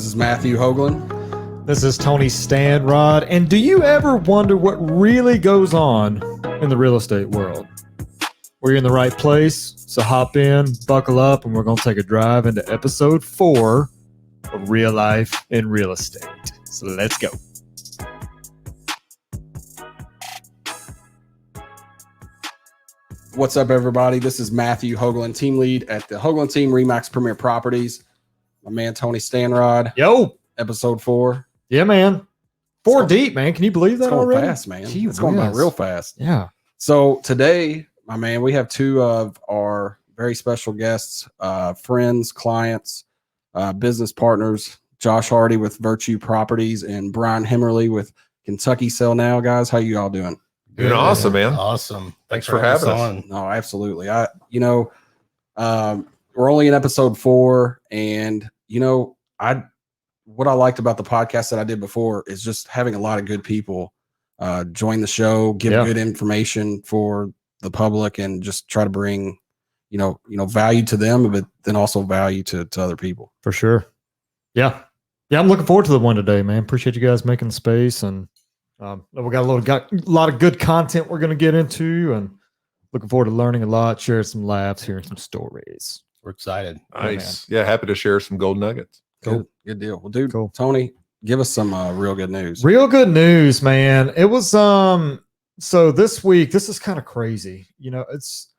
This is Matthew Hoagland. This is Tony Standrod. And do you ever wonder what really goes on in the real estate world? We're in the right place, so hop in, buckle up, and we're going to take a drive into episode 4 of Real Life in Real Estate. So let's go. What's up, everybody? This is Matthew Hoagland, team lead at the Hoagland Team Remax Premier Properties. My man, Tony Standrod. Yo. Episode 4. Yeah, man. 4 deep, man. Can you believe that it's going already? fast, man. Gee it's going by whiz. real fast. Yeah. So today, my man, we have 2 of our very special guests, friends, clients, business partners, Josh Hardy with Virtue Properties and Brian Hemmerle with Kentucky Sell Now. Guys, how you all doing? Doing awesome, man. Awesome. Thanks for having us. No, absolutely. We're only in episode 4, and what I liked about the podcast that I did before is just having a lot of good people join the show, give good information for the public, and just try to bring, value to them, but then also value to other people. For sure. Yeah. Yeah, I'm looking forward to the one today, man. Appreciate you guys making the space, and we got a lot of good content we're going to get into, and looking forward to learning a lot, sharing some laughs, hearing some stories. We're excited. Nice. Yeah, happy to share some gold nuggets. Cool. Good deal. Well, dude, cool. Tony, give us some real good news. Real good news, man. It was so this week, this is kind of crazy. This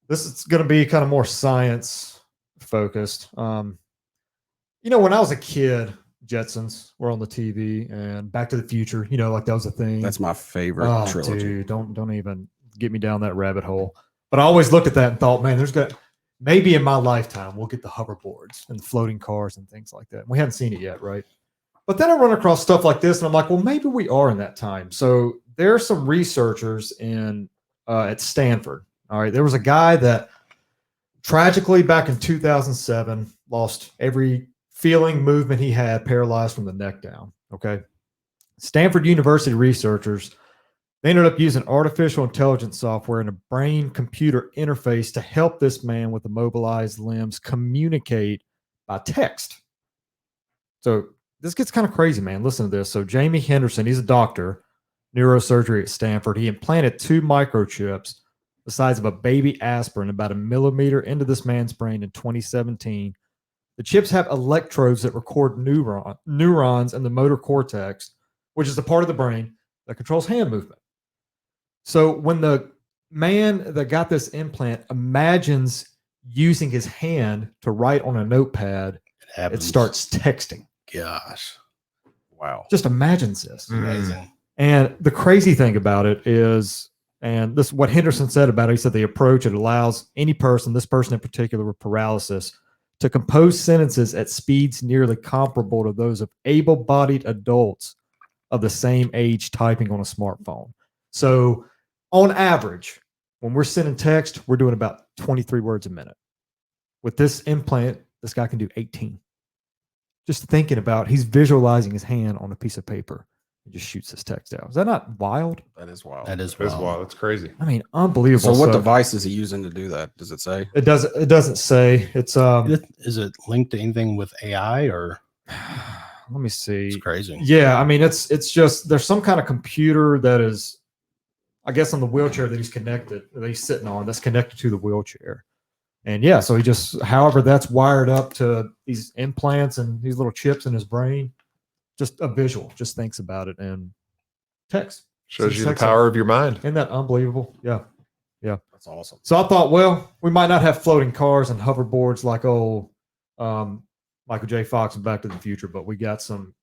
is going to be kind of more science focused. When I was a kid, Jetsons were on the TV, and Back to the Future, like that was a thing. That's my favorite trilogy. Dude, don't even get me down that rabbit hole. But I always looked at that and thought, man, maybe in my lifetime we'll get the hoverboards and the floating cars and things like that. We haven't seen it yet, right? But then I run across stuff like this, and I'm like, well, maybe we are in that time. So there are some researchers at Stanford. All right, there was a guy that tragically back in 2007 lost every feeling, movement he had, paralyzed from the neck down. Okay. Stanford University researchers, they ended up using artificial intelligence software and a brain computer interface to help this man with immobilized limbs communicate by text. So this gets kind of crazy, man. Listen to this. So Jamie Henderson, he's a doctor, neurosurgery at Stanford. He implanted 2 microchips the size of a baby aspirin about 1 millimeter into this man's brain in 2017. The chips have electrodes that record neurons in the motor cortex, which is the part of the brain that controls hand movement. So when the man that got this implant imagines using his hand to write on a notepad, it starts texting. Gosh. Wow. Just imagines this. Amazing. And the crazy thing about it is, and this is what Henderson said about it, he said the approach, it allows any person, this person in particular with paralysis, to compose sentences at speeds nearly comparable to those of able-bodied adults of the same age typing on a smartphone. So on average, when we're sending text, we're doing about 23 words a minute. With this implant, this guy can do 18. Just thinking about, he's visualizing his hand on a piece of paper and just shoots this text out. Is that not wild? That is wild. That is That's wild. wild. It's crazy. I mean, unbelievable. So what device is he using to do that? Does it say? It doesn't say. It's Is it linked to anything with AI or? Let me see. It's crazy. Yeah, I mean, it's just there's some kind of computer that is, I guess, on the wheelchair that he's sitting on, that's connected to the wheelchair. And yeah, so he just, however that's wired up to these implants and these little chips in his brain, just a visual, just thinks about it and text. Shows you the power of your mind. Isn't that unbelievable? Yeah. Yeah. That's awesome. So I thought, well, we might not have floating cars and hoverboards like old Michael J. Fox and Back to the Future, but we got some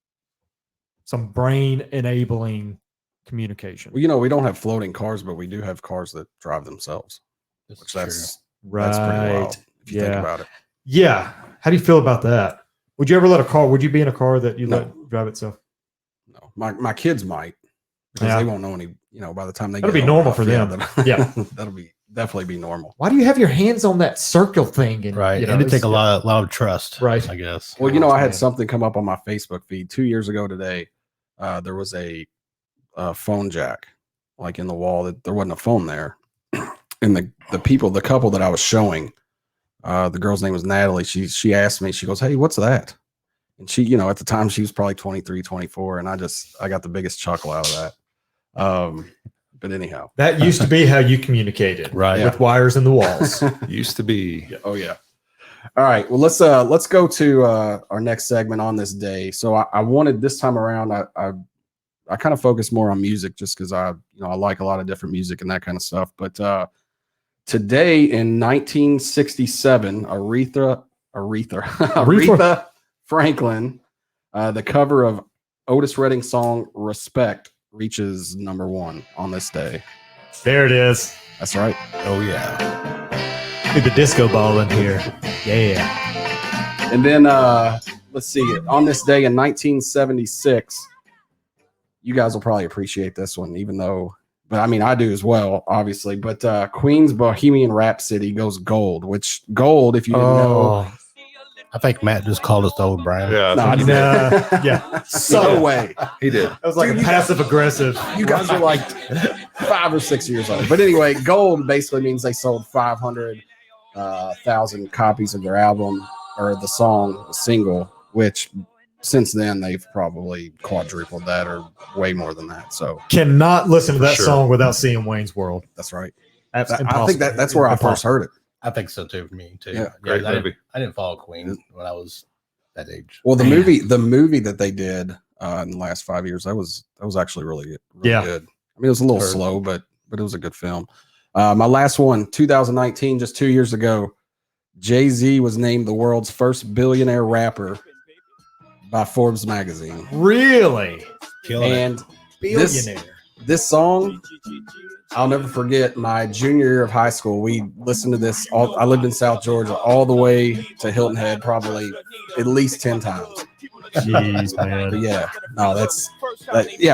brain enabling communication. Well, we don't have floating cars, but we do have cars that drive themselves. That's right. That's pretty wild if you think about it. Yeah. How do you feel about that? Would you ever would you be in a car that you let drive itself? No, my kids might, because they won't know any, by the time they that'll get be normal for them. Yeah. That'll definitely be normal. Why do you have your hands on that circle thing? And, right. And it take a lot of trust. Right. I guess. Well, I had something come up on my Facebook feed 2 years ago today. There was a phone jack like in the wall that there wasn't a phone there. And the couple that I was showing, the girl's name was Natalie. She asked me, she goes, "Hey, what's that?" And she, at the time she was probably 23, 24. And I got the biggest chuckle out of that. But anyhow, that used to be how you communicated, Right. with wires in the walls. Used to be. Oh yeah. All right. Well, let's go to our next segment on this day. So I wanted this time around, I kind of focus more on music just because I like a lot of different music and that kind of stuff. But today in 1967, Aretha Franklin, the cover of Otis Redding's song "Respect" reaches #1 on this day. There it is. That's right. Oh yeah. Need the disco ball in here. Yeah. And then let's see. On this day in 1976, you guys will probably appreciate this one, but I mean, I do as well, obviously. But Queen's Bohemian Rhapsody goes gold, which gold, if you didn't know. I think Matt just called us old, Brian. Yeah. No, I didn't. Yeah. No way. He did. That was like a passive aggressive. You guys are like 5 or 6 years old. But anyway, gold basically means they sold 500,000 copies of their album or the song single, which since then they've probably quadrupled that or way more than that. So Cannot listen to that Sure. song without seeing Wayne's World. that's right. That's I think that's where I first heard it. I think so too. For me too. Yeah, great movie. I didn't follow Queen when I was that age. Well, the movie that they did in the last 5 years, that was actually really good. Yeah. Good. I mean, it was a little slow, but it was a good film. My last one, 2019, just 2 years ago, Jay-Z was named the world's first billionaire rapper by Forbes magazine. Really? Killing it. And Billionaire. this song, I'll never forget my junior year of high school. We listened to this. I lived in South Georgia all the way to Hilton Head, probably at least 10 times. Jeez, But man. yeah, no,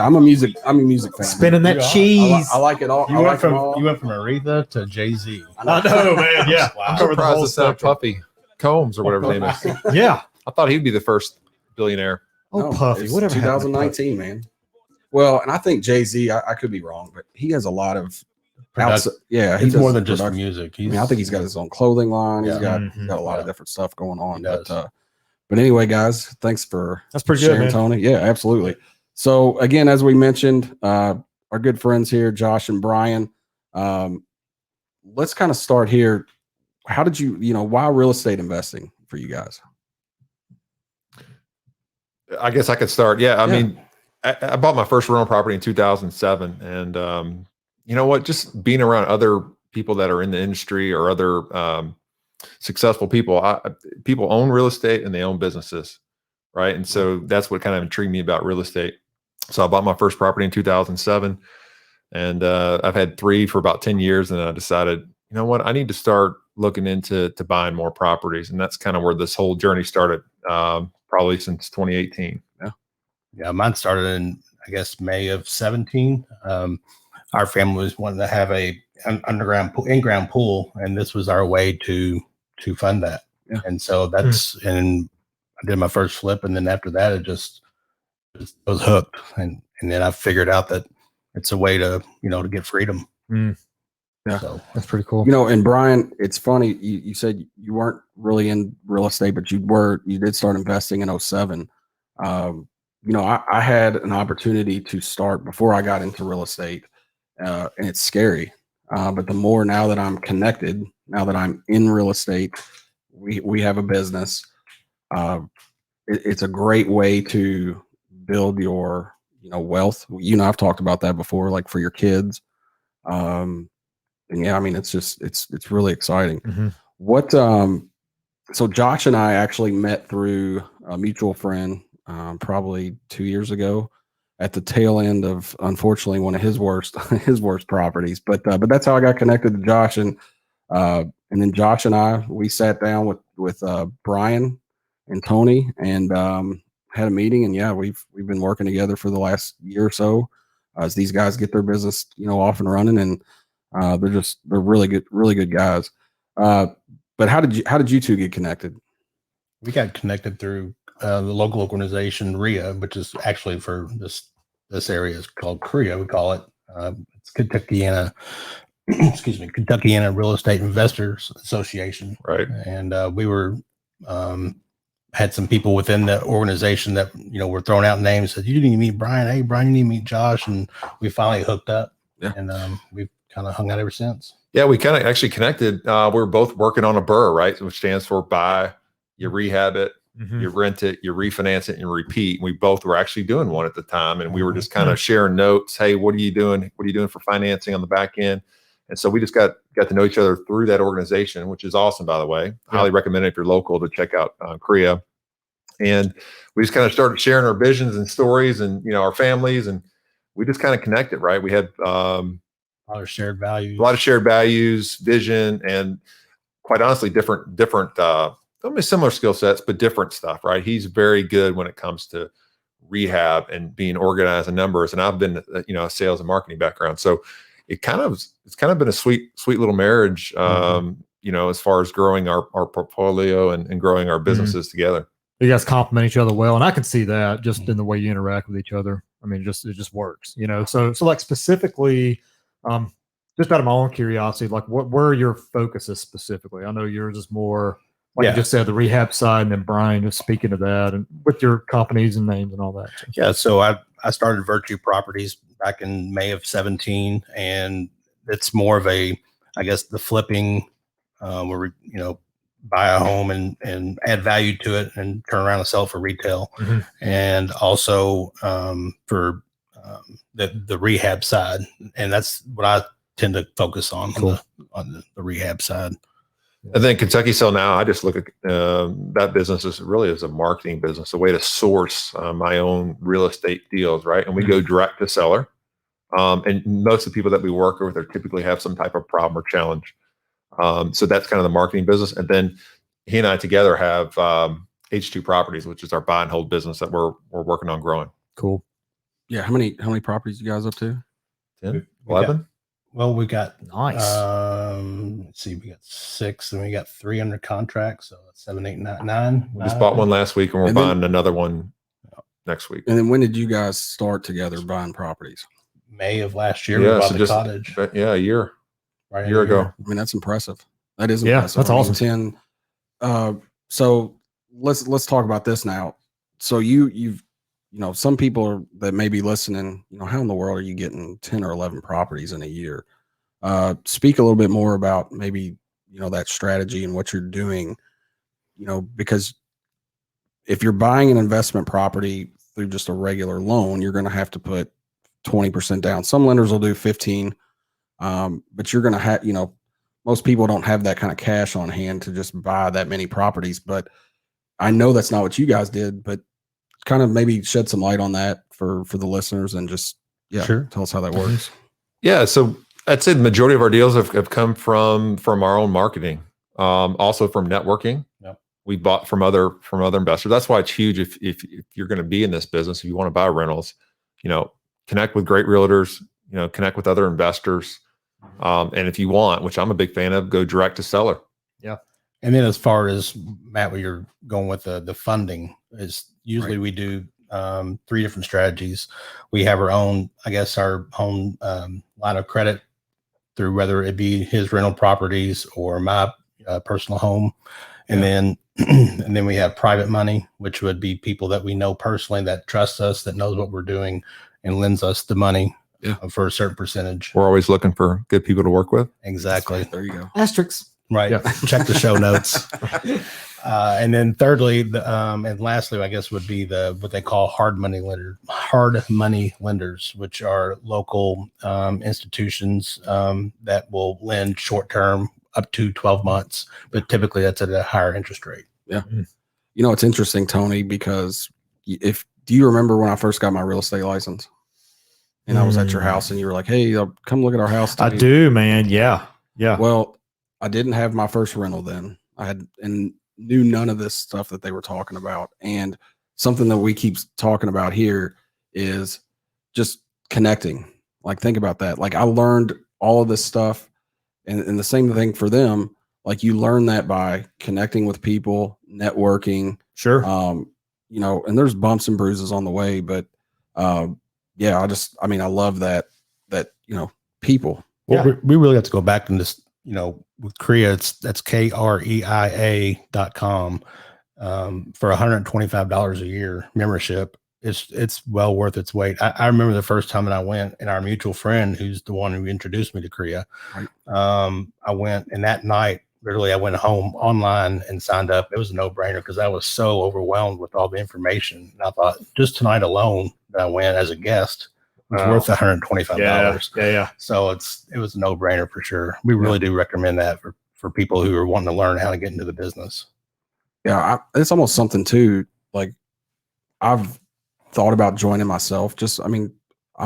I'm a music fan. Spinning that Yeah. cheese. I like it all. You I went like them from all. Aretha to Jay-Z. I know, man. Yeah. Wow. I'm covering the Surprised whole it's not spectrum. Puffy Combs or whatever his name is. Yeah. I thought he'd be the first billionaire. Oh, No, Puffy. it's Whatever. happened to 2019, man. Well, and I think Jay-Z, I could be wrong, but he has a lot of yeah, he It's does more than just production. music. I mean, I think he's got his own clothing line. He's Yeah. got a lot of Yeah. different stuff going on. He does. But anyway, guys, thanks for That's pretty good, sharing, man. Tony. Yeah, absolutely. So again, as we mentioned, our good friends here, Josh and Brian. Let's kind of start here. How did why real estate investing for you guys? I guess I could start. Yeah. I mean, I bought my first rental property in 2007. And you know what? Just being around other people that are in the industry or other successful people, people own real estate and they own businesses. Right. And so that's what kind of intrigued me about real estate. So I bought my first property in 2007 and I've had 3 for about 10 years. And I decided, you know what, I need to start looking into buying more properties. And that's kind of where this whole journey started, probably since 2018. Yeah, mine started in, I guess, May of 17. Our family was wanting to have an in-ground pool, and this was our way to fund that. Yeah. And so and I did my first flip, and then after that, it just was hooked. And then I figured out that it's a way to get freedom. Yeah. So That's pretty cool. And Brian, it's funny. You said you weren't really in real estate, but you did start investing in 07. I had an opportunity to start before I got into real estate, and it's scary. But the more now that I'm connected, now that I'm in real estate, we have a business. It's a great way to build your, wealth. I've talked about that before, like for your kids. And yeah, I mean, it's really exciting. Mhm. So Josh and I actually met through a mutual friend, probably 2 years ago, at the tail end of, unfortunately, one of his worst properties. But that's how I got connected to Josh, and then Josh and I, we sat down with Brian and Tony and had a meeting, and yeah, we've been working together for the last year or so as these guys get their business off and running, and they're really good guys. But how did you two get connected? we got connected through the local organization RIA, which is actually for this area is called CREA. We call it. It's Kentuckiana, Kentuckiana Real Estate Investors Association. Right. And we were had some people within the organization that, were throwing out names, said, you need to meet Brian. Hey, Brian, you need to meet Josh. And we finally hooked up. Yeah. And we've kind of hung out ever since. Yeah, we kind of actually connected. We were both working on a BRRRR, right? Which stands for buy, you rehab it, you rent it, you refinance it, and you repeat. We both were actually doing one at the time. And we were just kind of sharing notes. Hey, what are you doing? What are you doing for financing on the back end? And so we just got to know each other through that organization, which is awesome, by the way. Highly recommend it if you're local to check out Korea. And we just kind of started sharing our visions and stories and, our families. And we just kind of connected, right? We had A lot of shared values, vision, and quite honestly, different, similar skill sets, but different stuff, right? He's very good when it comes to rehab and being organized in numbers. And I've been, a sales and marketing background. So it's kind of been a sweet little marriage, as far as growing our portfolio and growing our businesses together. You guys complement each other well. And I can see that just in the way you interact with each other. I mean, it just works, So like specifically, just out of my own curiosity, like where are your focuses specifically? I know yours is more, like you just said, the rehab side, and then Brian, just speaking to that and with your companies and names and all that. Yeah. So I started Virtue Properties back in May of 17, and it's more of the flipping, where we, buy a home and add value to it and turn around and sell it for retail. And also for the rehab side. And that's what I tend to focus on, on the rehab side. And then Kentucky Sell Now, I just look at that business as a marketing business, a way to source my own real estate deals, right? And we go direct to seller. And most of the people that we work with are typically have some type of problem or challenge. So that's kind of the marketing business. And then he and I together have H2 Properties, which is our buy and hold business that we're working on growing. Cool. Yeah. How many properties you guys up to? 10, 11? We got nice. Let's see, we got 6 and we got 3 under contract. So 7, 8, 9. We just bought one last week and we're buying another one next week. And then when did you guys start together buying proproperties? May of last year. We bought the cottage. A year. Right, a year ago. I mean, that's impressive. That is impressive. Yeah, that's awesome. 10. So let's talk about this now. So you've some people that may be listening, how in the world are you getting 10 or 11 properties in a year? Speak a little bit more about maybe, that strategy and what you're doing, because if you're buying an investment property through just a regular loan, you're going to have to put 20% down. Some lenders will do 15, but you're going to have, most people don't have that kind of cash on hand to just buy that many properties. But I know that's not what you guys did, but kind of maybe shed some light on that for the listeners and just, tell us how that works. Yeah. So I'd say the majority of our deals have come from our own marketing, also from networking. Yep. We bought from other investors. That's why it's huge. If you're going to be in this business, if you want to buy rentals, connect with great realtors, connect with other investors. And if you want, which I'm a big fan of, go direct to seller. Yeah. And then as far as Matt, where you're going with the funding is usually we do 3 different strategies. We have our own line of credit through whether it be his rental properties or my personal home. And then we have private money, which would be people that we know personally that trust us, that knows what we're doing and lends us the money for a certain percentage. We're always looking for good people to work with. Exactly. There you go. Asterisks. Right. Yeah. Check the show notes. And then thirdly, and lastly, I guess would be what they call hard money lenders, which are local institutions that will lend short term up to 12 months, but typically that's at a higher interest rate. Yeah. It's interesting, Tony, because do you remember when I first got my real estate license and I was at your house and you were like, hey, come look at our house today. I do, man. Yeah. Yeah. Well, I didn't have my first rental then. And knew none of this stuff that they were talking about. And something that we keep talking about here is just connecting. Like, think about that. Like, I learned all of this stuff and the same thing for them. Like, you learn that by connecting with people, networking. Sure. And there's bumps and bruises on the way, but I love that, people. Well, we really have to go back and just, with Korea, that's KREIA.com. for $125 a year membership, it's well worth its weight. I remember the first time that I went, and our mutual friend, who's the one who introduced me to Korea, Right. I went, and that night, literally, I went home online and signed up. It was a no-brainer because I was so overwhelmed with all the information. And I thought, just tonight alone that I went as a guest was worth $125. Yeah. So it was a no-brainer for sure. We really do recommend that for people who are wanting to learn how to get into the business. Yeah, it's almost something too. Like, I've thought about joining myself. I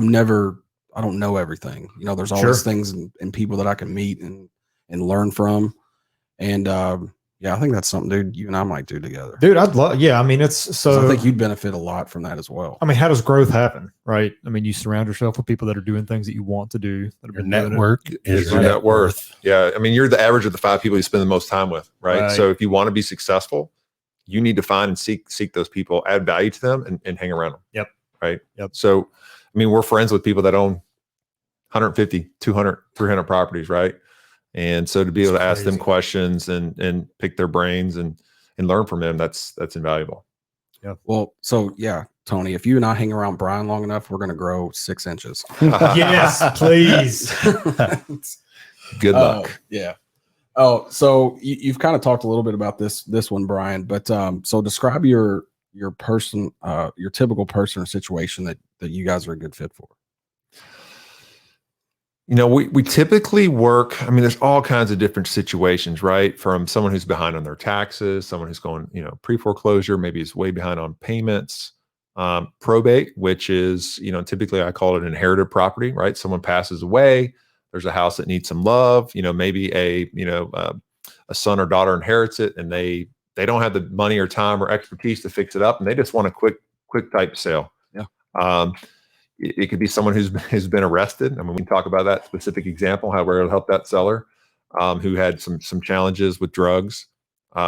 don't know everything. You know, there's always things and people that I can meet and learn from. And yeah, I think that's something, dude, you and I might do together. Dude, I'd love. Yeah, I mean, I think you'd benefit a lot from that as well. I mean, how does growth happen, right? I mean, you surround yourself with people that are doing things that you want to do. That Your network is your net worth. Yeah, I mean, you're the average of the 5 people you spend the most time with, right? So if you want to be successful, you need to find and seek those people, add value to them, and hang around them. Yep. Right. Yep. So, I mean, we're friends with people that own 150, 200, 300 properties, right? And so to be able to ask them questions and pick their brains and learn from them, that's invaluable. Yeah. Well, so yeah, Tony, if you and I hang around Brian long enough, we're going to grow 6 inches. Yes, please. Good luck. Yeah. Oh, so you've kind of talked a little bit about this one, Brian, but so describe your person, your typical person or situation that you guys are a good fit for. You know, we typically work, I mean, there's all kinds of different situations, right? From someone who's behind on their taxes, someone who's going, you know, pre-foreclosure, maybe is way behind on payments, probate, which is, you know, typically I call it an inherited property, right? Someone passes away, there's a house that needs some love, you know, maybe a son or daughter inherits it and they don't have the money or time or expertise to fix it up, and they just want a quick type sale. Yeah. It could be someone who's been arrested. I mean, we can talk about that specific example, how we're able to help that seller who had some challenges with drugs.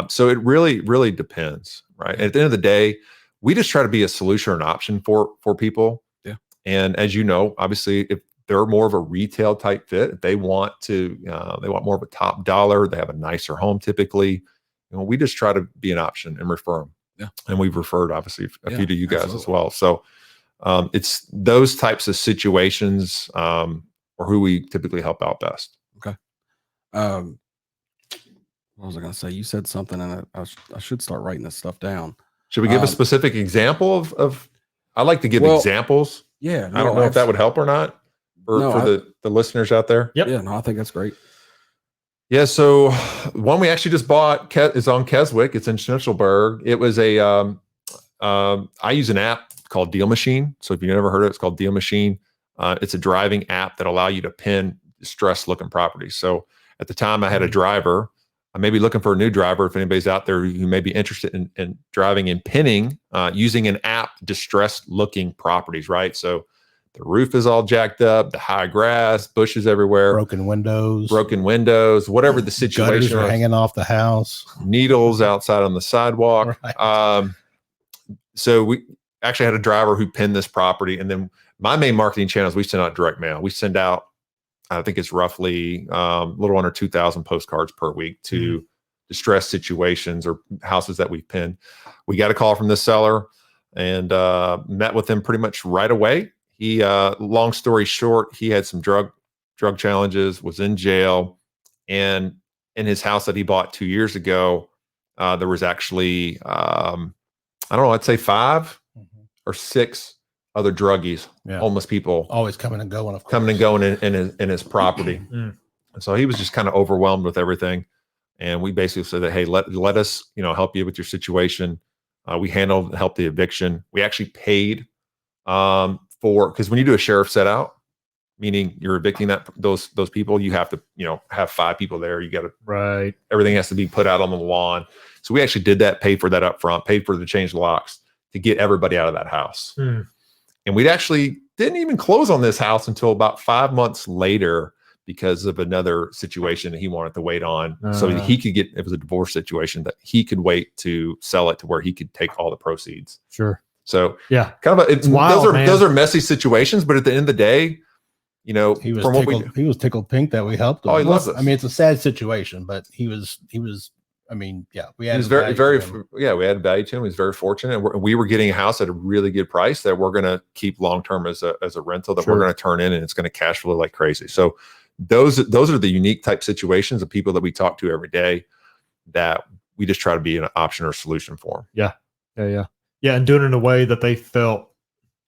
So it really depends, right? And at the end of the day, we just try to be a solution or an option for people. Yeah. And as you know, obviously, if they're more of a retail type fit, if they want more of a top dollar, they have a nicer home typically. You know, we just try to be an option and refer them. Yeah. And we've referred obviously a few to you guys as well. So it's those types of situations or who we typically help out best. Okay. What was I going to say? You said something, and I should start writing this stuff down. Should we give a specific example of I like to give examples. Yeah. I don't know if that would help or not for the listeners out there. Yep. Yeah, no, I think that's great. Yeah. So one we actually just bought is on Keswick. It's in Schnitzelburg. It was I use an app called Deal Machine. So if you've never heard of it, it's called Deal Machine. It's a driving app that allows you to pin distressed looking properties. So at the time I had a driver, I may be looking for a new driver. If anybody's out there who may be interested in driving and pinning using an app, distressed looking properties, right? So the roof is all jacked up, the high grass, bushes everywhere, broken windows, whatever the situation gutters are hanging off the house, needles outside on the sidewalk. Right. So we actually had a driver who pinned this property. And then my main marketing channels, we send out direct mail. We send out, I think it's roughly a little under 2,000 postcards per week to distressed situations or houses that we've pinned. We got a call from this seller and met with him pretty much right away. He, long story short, he had some drug challenges, was in jail, and in his house that he bought 2 years ago, there was actually, I don't know, I'd say 5 or 6 other druggies, homeless people, always coming and going, in his property. And so he was just kind of overwhelmed with everything. And we basically said that, hey, let us, help you with your situation. We helped the eviction. We actually paid because when you do a sheriff set out, meaning you're evicting those people, you have to, have 5 people there. You got to, everything has to be put out on the lawn. So we actually did that, paid for that up front, paid for the change locks to get everybody out of that house. And we actually didn't even close on this house until about 5 months later because of another situation that he wanted to wait on. So he could it was a divorce situation that he could wait to sell it to where he could take all the proceeds. Sure. So yeah, kind of it's wild, those are messy situations, but at the end of the day, he was tickled pink that we helped him. Oh, he loves us. I mean, it's a sad situation, but he was I mean, yeah, we He had was we added value to him. He was very fortunate. And we were getting a house at a really good price that we're going to keep long-term as a rental that we're going to turn in, and it's going to cash flow like crazy. So those are the unique type situations of people that we talk to every day that we just try to be an option or solution for them. Yeah. And doing it in a way that they felt,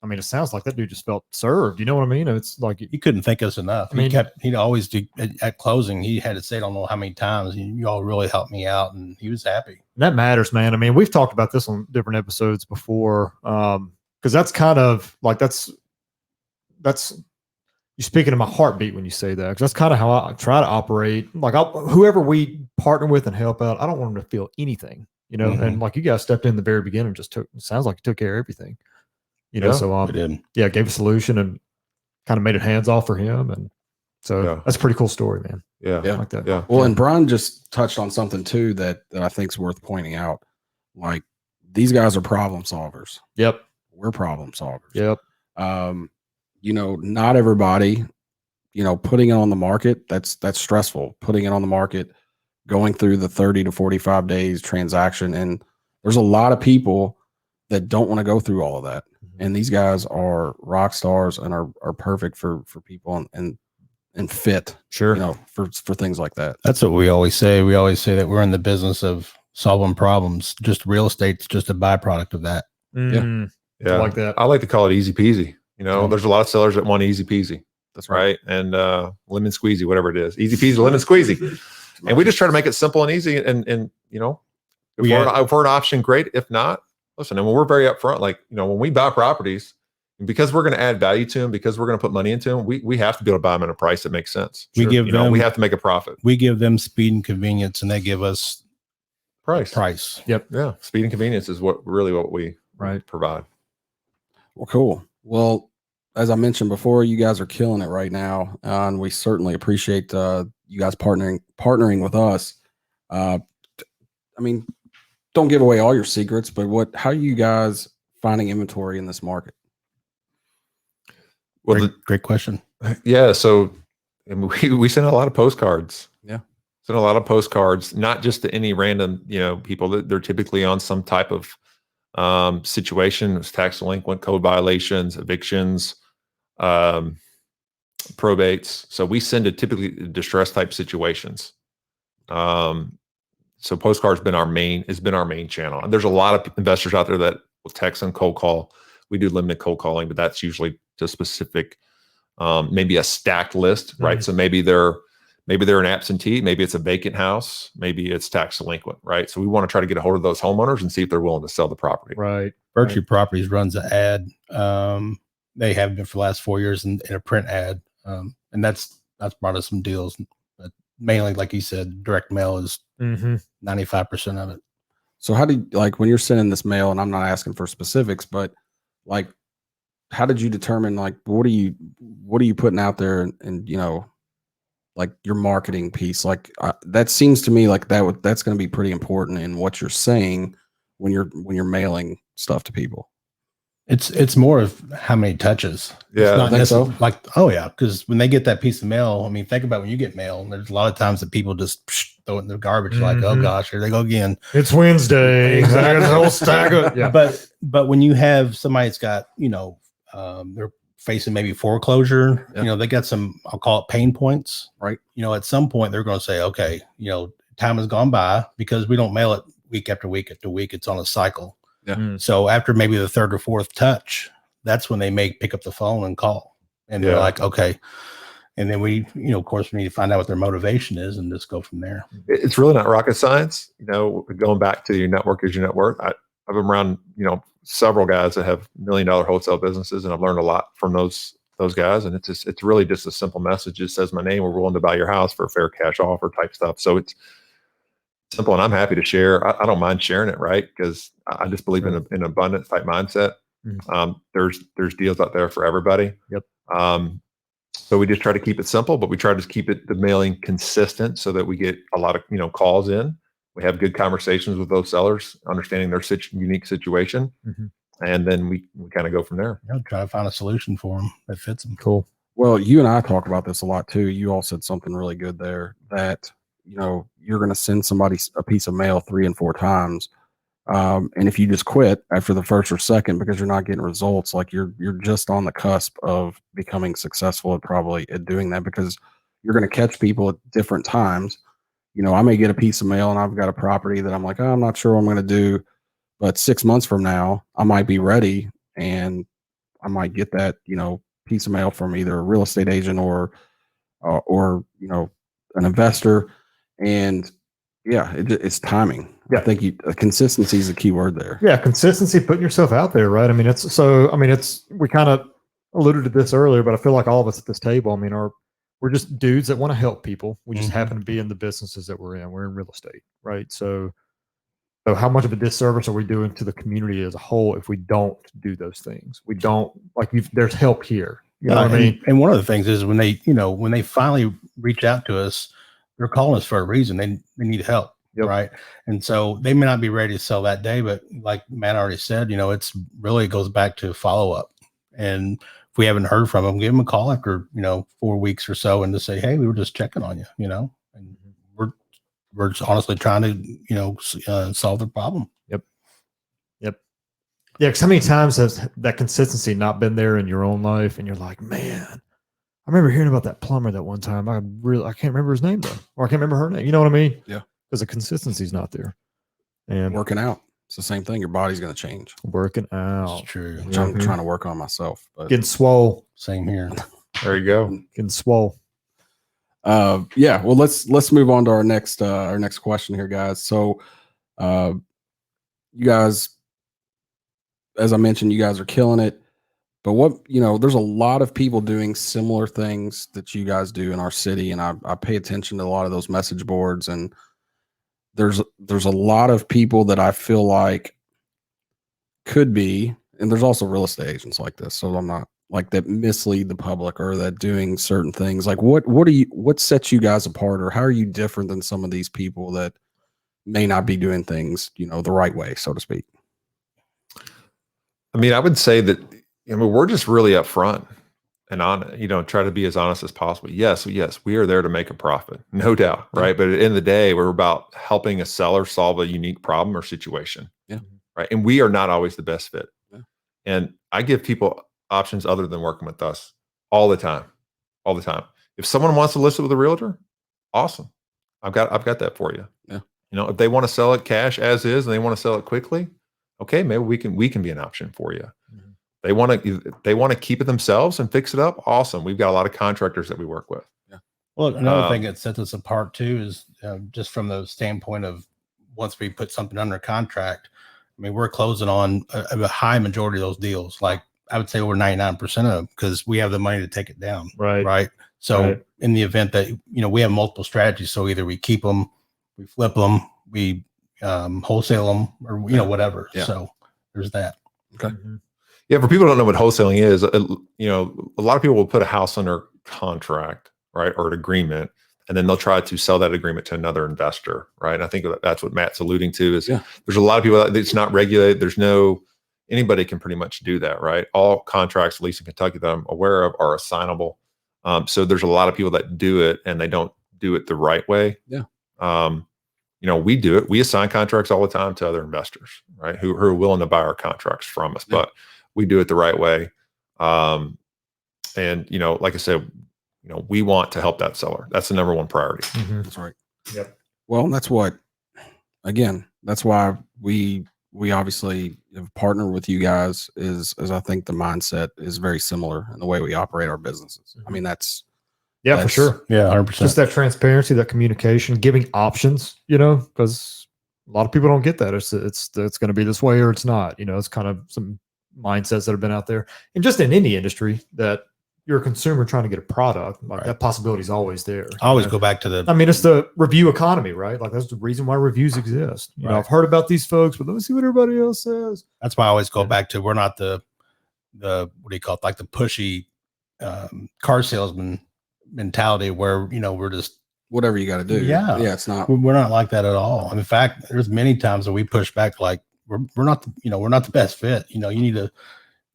I mean, it sounds like that dude just felt served. You know what I mean? It's like he couldn't thank us enough. I mean, he'd always do at closing. He had to say, I don't know how many times, you all really helped me out, and he was happy. That matters, man. I mean, we've talked about this on different episodes before, because that's kind of like that's you're speaking to my heartbeat when you say that. Because that's kind of how I try to operate. Like whoever we partner with and help out, I don't want them to feel anything, you know. And like you guys stepped in the very beginning, just it sounds like you took care of everything. You know, so gave a solution and kind of made it hands off for him, and so that's a pretty cool story, man. Yeah, like that. Yeah. Well, and Brian just touched on something too that I think is worth pointing out. Like these guys are problem solvers. Yep, we're problem solvers. Yep. You know, not everybody. You know, putting it on the market that's stressful. Putting it on the market, going through the 30 to 45 days transaction, and there's a lot of people that don't want to go through all of that. And these guys are rock stars and are perfect for people and fit, sure, you know, for things like that. That's what we always say. We always say that we're in the business of solving problems. Just real estate's just a byproduct of that. Yeah. I like that. I like to call it easy peasy. You know, there's a lot of sellers that want easy peasy. That's right. And lemon squeezy, whatever it is, easy peasy, lemon squeezy. And we just try to make it simple and easy. And you know, if we're an option, great. If not, listen, and when we're very upfront, like, you know, when we buy properties, because we're going to add value to them, because we're going to put money into them, we have to be able to buy them at a price that makes sense. We give them, we have to make a profit. We give them speed and convenience, and they give us price. Yep. Yeah. Speed and convenience is what we provide. Well, cool. Well, as I mentioned before, you guys are killing it right now, and we certainly appreciate you guys partnering with us. I mean, don't give away all your secrets, but how are you guys finding inventory in this market? Well, great question. Yeah. So we send a lot of postcards. Yeah. Send a lot of postcards, not just to any random, you know, people that they're typically on some type of situation, tax delinquent, code violations, evictions, probates. So we send to typically distress type situations. So postcards has been our main channel. And there's a lot of investors out there that will text and cold call. We do limited cold calling, but that's usually to specific, maybe a stacked list, right? So maybe they're an absentee, maybe it's a vacant house, maybe it's tax delinquent, right? So we want to try to get a hold of those homeowners and see if they're willing to sell the property. Right. Virtue Properties runs an ad. They have been for the last 4 years in a print ad. And that's brought us some deals. Mainly, like you said, direct mail is 95% of it. So how did, like, when you're sending this mail, and I'm not asking for specifics, but like, how did you determine, like, what are you putting out there, and you know, like your marketing piece? Like that seems to me like that's going to be pretty important in what you're saying when you're mailing stuff to people. It's more of how many touches. Yeah, I think so. Like, oh yeah, because when they get that piece of mail, I mean, think about when you get mail. There's a lot of times that people just throw it in the garbage. Like, oh gosh, here they go again. It's Wednesday. There's a whole stack of yeah. But when you have somebody that's got, you know, they're facing maybe foreclosure, you know, they got some, I'll call it pain points, right? You know, at some point they're going to say, okay, you know, time has gone by, because we don't mail it week after week after week. It's on a cycle. Yeah. So after maybe the third or fourth touch, that's when they may pick up the phone and call, and they're like, okay. And then we, you know, of course, we need to find out what their motivation is and just go from there. It's really not rocket science. You know, going back to your network is your net worth. I've been around, you know, several guys that have $1 million wholesale businesses, and I've learned a lot from those guys. And it's really just a simple message. It says my name. We're willing to buy your house for a fair cash offer type stuff. So it's simple, and I'm happy to share. I don't mind sharing it, right? Because I just believe in an abundance type mindset. There's deals out there for everybody. Yep. So we just try to keep it simple, but we try to keep the mailing consistent so that we get a lot of, you know, calls in. We have good conversations with those sellers, understanding their unique situation, and then we kind of go from there. Yeah, try to find a solution for them that fits them. Cool. Well, you and I talk about this a lot too. You all said something really good there, that you're going to send somebody a piece of mail 3 and 4 times. And if you just quit after the first or second because you're not getting results, like you're just on the cusp of becoming successful at doing that, because you're going to catch people at different times. I may get a piece of mail and I've got a property that I'm like, oh, I'm not sure what I'm going to do, but 6 months from now I might be ready and I might get that, piece of mail from either a real estate agent or an investor. And yeah, it's timing. Yeah. I think consistency is the key word there. Yeah, consistency, putting yourself out there, right? I mean, we kind of alluded to this earlier, but I feel like all of us at this table, I mean, we're just dudes that want to help people. We just happen to be in the businesses that we're in. We're in real estate, right? So how much of a disservice are we doing to the community as a whole if we don't do those things? We don't, there's help here. You know what I mean? And one of the things is when they finally reach out to us, they're calling us for a reason. They need help. Yep. Right. And so they may not be ready to sell that day, but like Matt already said, it's really goes back to follow up. And if we haven't heard from them, give them a call after, 4 weeks or so and just say, hey, we were just checking on you, and we're just honestly trying to, solve the problem. Yep. Yeah. Cause how many times has that consistency not been there in your own life? And you're like, man, I remember hearing about that plumber that one time. I can't remember his name though, or I can't remember her name. You know what I mean? Yeah. Because the consistency is not there. And working out, it's the same thing. Your body's going to change. Working out. That's true. Which I'm trying to work on myself. But getting swole. Same here. There you go. Getting swole. Yeah. Well, let's move on to our next question here, guys. So, you guys, as I mentioned, you guys are killing it. But there's a lot of people doing similar things that you guys do in our city, and I pay attention to a lot of those message boards, and there's a lot of people that I feel like could be, and there's also real estate agents like this. So I'm not like that mislead the public or that doing certain things. Like what sets you guys apart, or how are you different than some of these people that may not be doing things, the right way, so to speak? I mean, I would say that, we're just really upfront and on, try to be as honest as possible. Yes, we are there to make a profit, no doubt, right? But at the end of the day, we're about helping a seller solve a unique problem or situation. Yeah. Right. And we are not always the best fit. Yeah. And I give people options other than working with us all the time. If someone wants to list it with a realtor, awesome. I've got that for you. Yeah. If they want to sell it cash as is and they want to sell it quickly, okay, maybe we can be an option for you. Mm-hmm. They want to keep it themselves and fix it up. Awesome. We've got a lot of contractors that we work with. Yeah. Well, another thing that sets us apart too is just from the standpoint of once we put something under contract, I mean, we're closing on a high majority of those deals. Like I would say over 99% of them, because we have the money to take it down. Right. So in the event that, we have multiple strategies. So either we keep them, we flip them, we wholesale them, or, whatever. Yeah. So there's that. Okay. Mm-hmm. Yeah. For people who don't know what wholesaling is, a lot of people will put a house under contract, right, or an agreement, and then they'll try to sell that agreement to another investor, right? And I think that's what Matt's alluding to is there's a lot of people that it's not regulated. Anybody can pretty much do that, right? All contracts, at least in Kentucky, that I'm aware of, are assignable. So there's a lot of people that do it and they don't do it the right way. Yeah. We do it. We assign contracts all the time to other investors, right? Who are willing to buy our contracts from us, but we do it the right way. And like I said, we want to help that seller. That's the number one priority. Mm-hmm. That's right. Yep. Well, that's why we obviously have partnered with you guys is I think the mindset is very similar in the way we operate our businesses. I mean, for sure. Yeah. 100%. Just that transparency, that communication, giving options, because a lot of people don't get that. It's going to be this way or it's not, it's kind of some mindsets that have been out there, and just in any industry that you're a consumer trying to get a product, like that possibility is always there. I always go back to it's the review economy, right? Like that's the reason why reviews exist. I've heard about these folks, but let me see what everybody else says. That's why I always go back to, we're not the what do you call it? Like the pushy car salesman mentality where, we're just whatever you got to do. Yeah. It's not, we're not like that at all. In fact, there's many times that we push back, like we're not the best fit. You need to,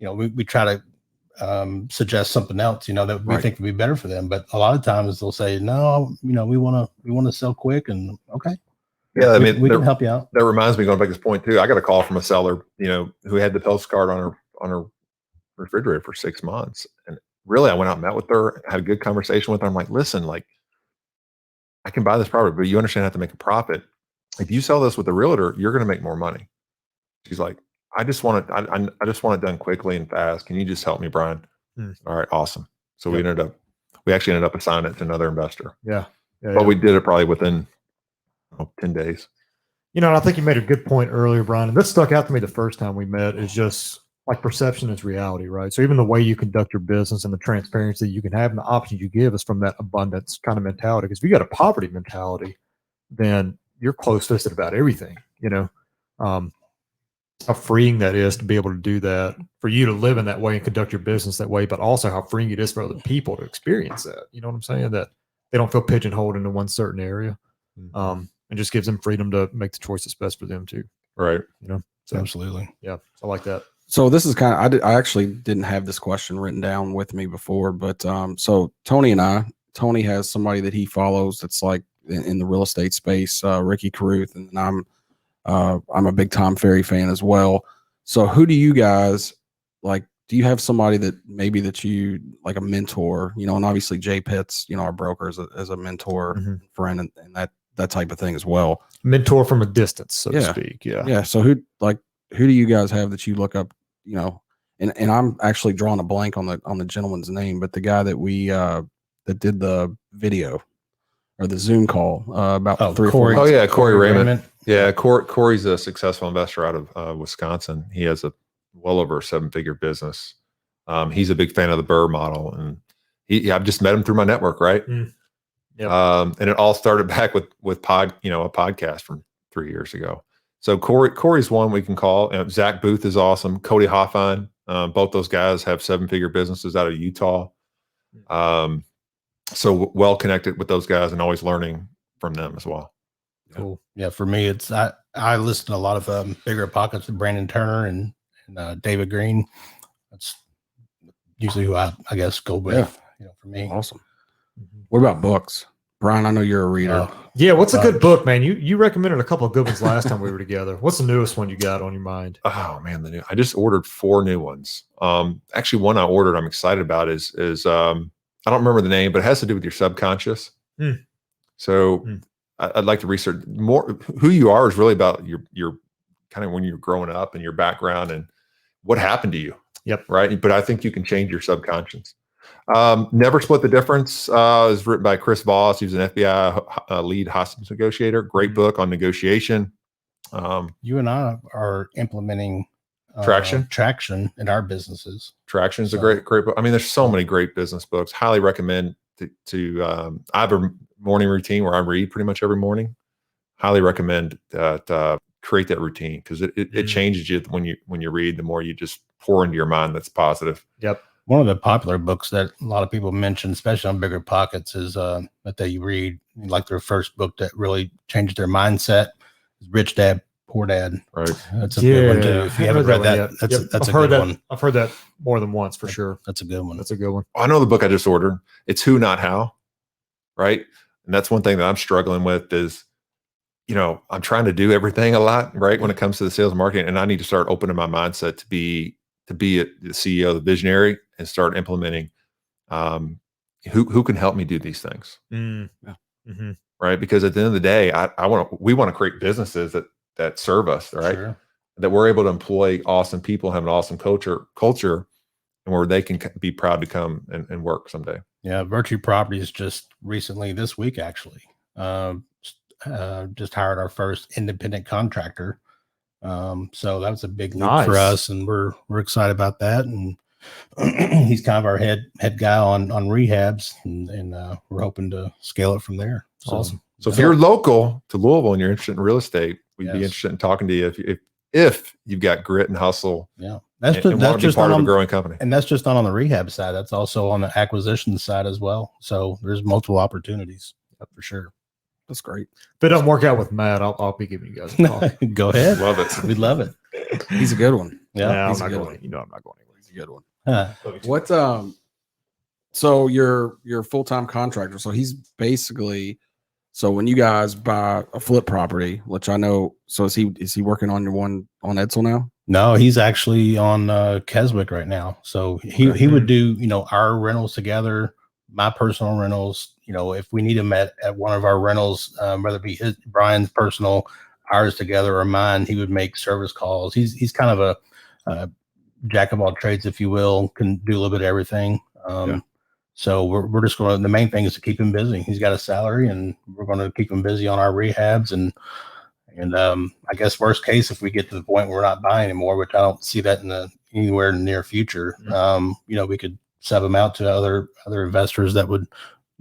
we try to suggest something else, that we Right. think would be better for them. But a lot of times they'll say, no, we want to sell quick, and okay. Yeah, I mean, we can help you out. That reminds me, going back to this point too. I got a call from a seller, who had the postcard on her refrigerator for 6 months, and really, I went out and met with her, had a good conversation with her. I'm like, listen, like, I can buy this property, but you understand I have to make a profit. If you sell this with a realtor, you're going to make more money. She's like, I just want it. I just want it done quickly and fast. Can you just help me, Brian? All right, awesome. So we actually ended up assigning it to another investor. Yeah. But we did it probably within 10 days. And I think you made a good point earlier, Brian. And this stuck out to me the first time we met, is just like perception is reality, right? So even the way you conduct your business and the transparency you can have and the options you give is from that abundance kind of mentality. Because if you got a poverty mentality, then you're close-fisted about everything, how freeing that is to be able to do that, for you to live in that way and conduct your business that way, but also how freeing it is for other people to experience that. You know what I'm saying? That they don't feel pigeonholed into one certain area. And just gives them freedom to make the choice that's best for them too. Right. So Absolutely. yeah, I like that. So this is kind of, I actually didn't have this question written down with me before, but so Tony has somebody that he follows that's like in the real estate space, Ricky Caruth, and I'm a big Tom Ferry fan as well. So who do you guys like? Do you have somebody that maybe that you like, a mentor, and obviously Jay Pitts, our broker as a mentor, friend, and that type of thing as well. Mentor from a distance, so to speak. Yeah. Yeah. So who do you guys have that you look up, and I'm actually drawing a blank on the gentleman's name, but the guy that we that did the video or the Zoom call about 3 or 4 months. Oh yeah, Corey Raymond. Yeah, Corey's a successful investor out of Wisconsin. He has well over a 7-figure business. He's a big fan of the Burr model, and I've just met him through my network, right? Yep. And it all started back with a podcast from 3 years ago. So Corey's one we can call. Zach Booth is awesome. Cody Hoffine. Both those guys have 7-figure businesses out of Utah. So well connected with those guys and always learning from them as well. Cool. Yeah, for me, it's I listen to a lot of Bigger Pockets with Brandon Turner and David Green. That's usually who I guess go with. For me. Awesome. What about books, Brian? I know you're a reader. Yeah, what's a good book, man? You recommended a couple of good ones last time we were together. What's the newest one you got on your mind? Oh man, I just ordered 4 new ones. Actually, one I ordered I'm excited about is I don't remember the name, but it has to do with your subconscious. So I'd like to research more. Who you are is really about your kind of when you're growing up and your background and what happened to you. Yep. Right. But I think you can change your subconscious. Never Split the Difference is written by Chris Voss. He was an FBI lead hostage negotiator. Great book on negotiation. You and I are implementing traction in our businesses. Traction is a great book. I mean, there's so many great business books. Highly recommend to I have a morning routine where I read pretty much every morning. Highly recommend that create that routine, because it changes you when you read. The more you just pour into your mind that's positive. Yep. One of the popular books that a lot of people mention, especially on Bigger Pockets, is that they read, like their first book that really changed their mindset, is Rich Dad, Poor Dad. Right. That's a good one too. If you haven't read that, that's a good one. I've heard that more than once for sure. That's a good one. That's a good one. I know the book I just ordered. It's Who, Not How. Right. And that's one thing that I'm struggling with is, I'm trying to do everything a lot, right, when it comes to the sales and marketing, and I need to start opening my mindset to be the CEO, the visionary, and start implementing who can help me do these things. Right. Because at the end of the day, we want to create businesses that serve us, right? Sure. That we're able to employ awesome people, have an awesome culture, and where they can be proud to come and work someday. Yeah. Virtue Properties just recently, this week actually, just hired our first independent contractor. So that was a big leap for us, and we're excited about that. And he's kind of our head guy on rehabs, and we're hoping to scale it from there. So, awesome. So if you're local to Louisville and you're interested in real estate, we'd be interested in talking to you if you've got grit and hustle. Yeah. That's just part of a growing company. And that's just not on the rehab side. That's also on the acquisition side as well. So there's multiple opportunities for sure. That's great. If it don't work out with Matt, I'll be giving you guys a call. Go ahead. Love it. We'd love it. He's a good one. Yeah, he's I'm a not good going. one. I'm not going anywhere. He's a good one. What so you're a full-time contractor, so he's basically, so when you guys buy a flip property, which I know, so is he working on your one on Edsel now? No, he's actually on Keswick right now. So he would do, our rentals together, my personal rentals. If we need him at one of our rentals, whether it be Brian's personal, ours together, or mine, he would make service calls. He's kind of a jack of all trades, if you will, can do a little bit of everything. So we're just going to, the main thing is to keep him busy. He's got a salary, and we're going to keep him busy on our rehabs. And I guess worst case, if we get to the point where we're not buying anymore, which I don't see that anywhere in the near future, we could sub them out to other investors that would,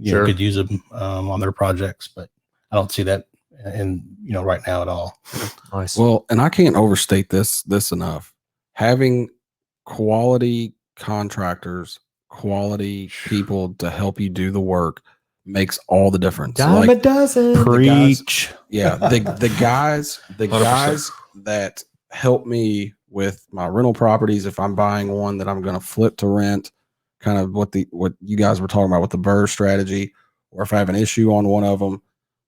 could use them on their projects. But I don't see that right now at all. Nice. Well, and I can't overstate this enough. Having quality contractors, quality people to help you do the work makes all the difference. Dime a dozen. Preach. The guys 100%. That help me with my rental properties, if I'm buying one that I'm going to flip to rent, kind of what you guys were talking about with the BRRRR strategy, or if I have an issue on one of them,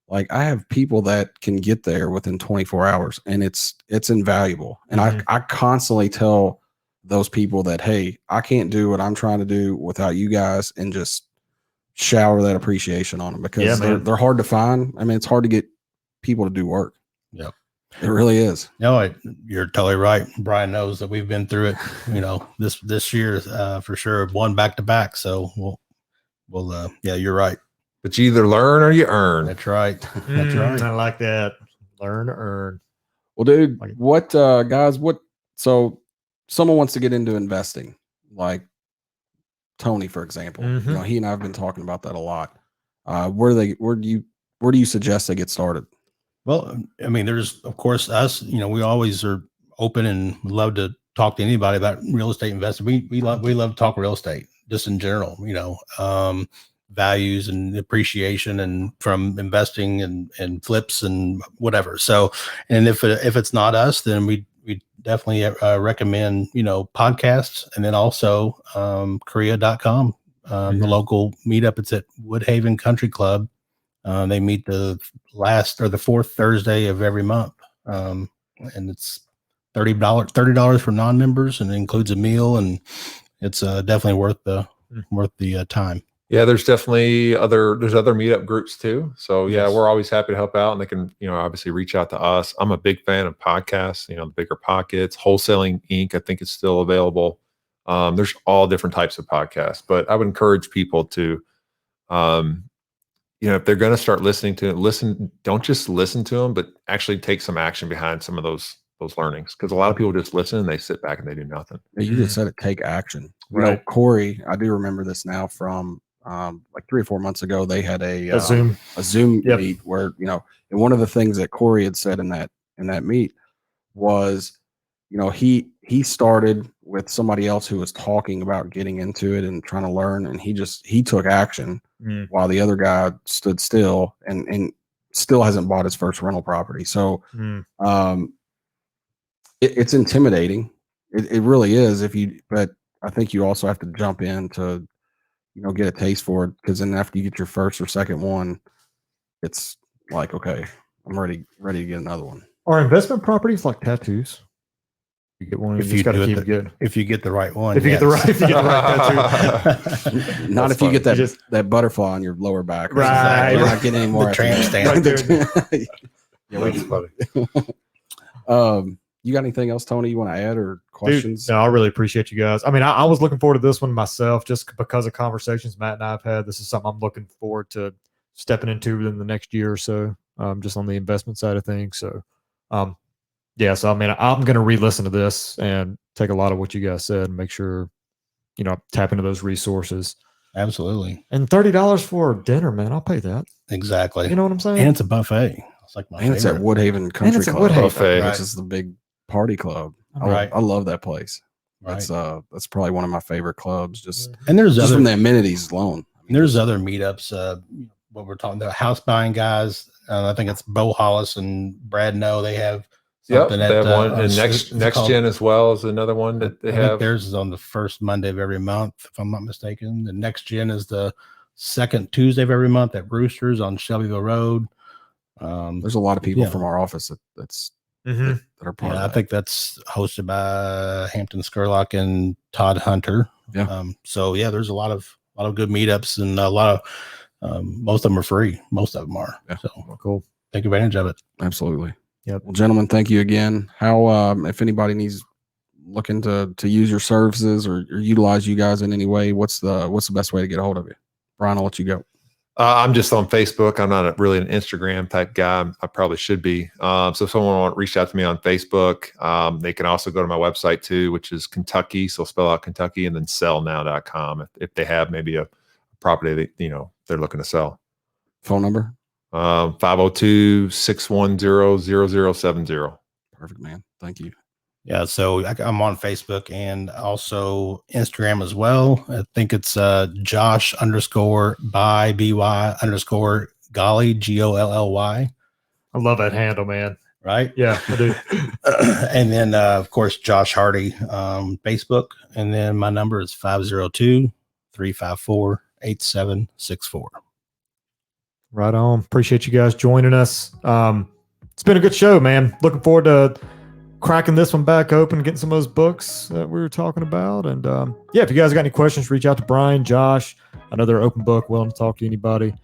like I have people that can get there within 24 hours, and it's invaluable. And I constantly tell those people that, hey, I can't do what I'm trying to do without you guys, and just shower that appreciation on them, because they're hard to find. I mean, it's hard to get people to do work. Yep. It really is. No, you're totally right. Brian knows that we've been through it, this year, for sure. One back to back. So we'll you're right. But you either learn or you earn. That's right. That's right. I like that. Learn or earn. Well, dude, what, guys, so someone wants to get into investing, like Tony, for example. He and I have been talking about that a lot. Where do you suggest they get started? Well, I mean, there's, of course, us, we always are open and love to talk to anybody about real estate investing. We love to talk real estate just in general, values and appreciation, and from investing and flips and whatever. So, and if it's not us, then we definitely recommend, podcasts, and then also Korea.com, the local meetup. It's at Woodhaven Country Club. They meet the fourth Thursday of every month. And it's $30 for non-members, and it includes a meal, and it's definitely worth the time. Yeah, there's definitely other meetup groups too. So we're always happy to help out, and they can, obviously reach out to us. I'm a big fan of podcasts, the Bigger Pockets, Wholesaling Inc. I think it's still available. There's all different types of podcasts, but I would encourage people to, if they're going to start listening to it, don't just listen to them, but actually take some action behind some of those learnings. Because a lot of people just listen and they sit back and they do nothing. You just said it, take action. Right. Corey, I do remember this now from like 3 or 4 months ago. They had a Zoom meet where, and one of the things that Corey had said in that meet was, he started with somebody else who was talking about getting into it and trying to learn, and he took action while the other guy stood still and still hasn't bought his first rental property. So it's intimidating. It really is. But I think you also have to jump in to, get a taste for it, because then after you get your first or second one, it's like, okay, I'm ready to get another one. Are investment properties like tattoos? You get one, if you got to keep it good. If you get the right one, if you get the right tattoo. Not if you get that butterfly on your lower back. Right. You're not getting any more. The tramp stamp. You got anything else, Tony, you want to add, or questions? Dude, no, I really appreciate you guys. I mean, I was looking forward to this one myself, just because of conversations Matt and I have had. This is something I'm looking forward to stepping into in the next year or so, just on the investment side of things. So, so I mean, I'm going to re-listen to this and take a lot of what you guys said and make sure, tap into those resources. Absolutely. And $30 for dinner, man, I'll pay that. Exactly. You know what I'm saying? And it's a buffet. It's like it's at Woodhaven Country Club, buffet, which is the big party club. Right. I love that place. Right. That's probably one of my favorite clubs. And there's just from the amenities alone. There's other meetups. What we're talking about, house buying guys. I think it's Bo Hollis and Brad No. They have Yep, something they have one, and it's next called- gen as well is another one that they I think have. theirs is on the first Monday of every month, if I'm not mistaken. The next gen is the second Tuesday of every month at Brewster's on Shelbyville Road. There's a lot of people Yeah. from our office that are part Yeah, of I that. think that's hosted by Hampton Scurlock and Todd Hunter. Yeah. So yeah, there's a lot of good meetups, and a lot of most of them are free. Most of them are. Yeah. So Cool. take advantage of it. Absolutely. Yep. Well, gentlemen, thank you again. How if anybody needs looking to use your services or utilize you guys in any way, what's the best way to get a hold of you? Brian, I'll let you go. I'm just on Facebook. I'm not really an Instagram type guy. I probably should be. So if someone want to reach out to me on Facebook, they can also go to my website too, which is Kentucky. So spell out Kentucky and then sellnow.com if they have maybe a property that, they're looking to sell. Phone number? 502-610-0070. Perfect, man. Thank you. Yeah, so I'm on Facebook and also Instagram as well. I think it's Josh _by BY _ Golly GOLLY. I love that handle, man. Right? Yeah, I do. And then of course Josh Hardy Facebook, and then my number is 502-354-8764. Right on. Appreciate you guys joining us. It's been a good show, man. Looking forward to cracking this one back open, getting some of those books that we were talking about. And yeah, if you guys got any questions, reach out to Brian, Josh. I know they're an open book, willing to talk to anybody.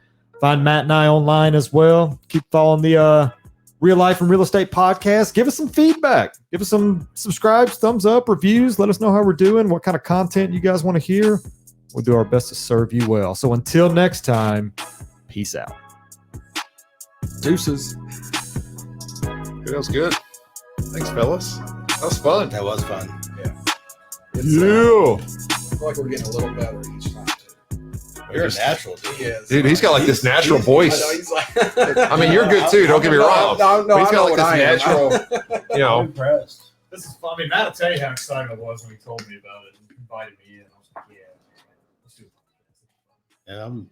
Find Matt and I online as well. Keep following the Real Life and Real Estate podcast. Give us some feedback. Give us some subscribes, thumbs up, reviews. Let us know how we're doing, what kind of content you guys want to hear. We'll do our best to serve you well. So until next time, peace out. Deuces. That was good. Thanks, fellas. That was fun. That was fun. I feel like we're getting a little better each time. You're a natural, dude. He is. Dude, he's got like this natural voice. I know, he's like, I mean, you're good too. Don't get me wrong. No, But he's I got know like what this I am. natural, I'm impressed. This is fun. I mean, Matt will tell you how excited I was when he told me about it and invited me in. I was like, yeah, let's do it. And I'm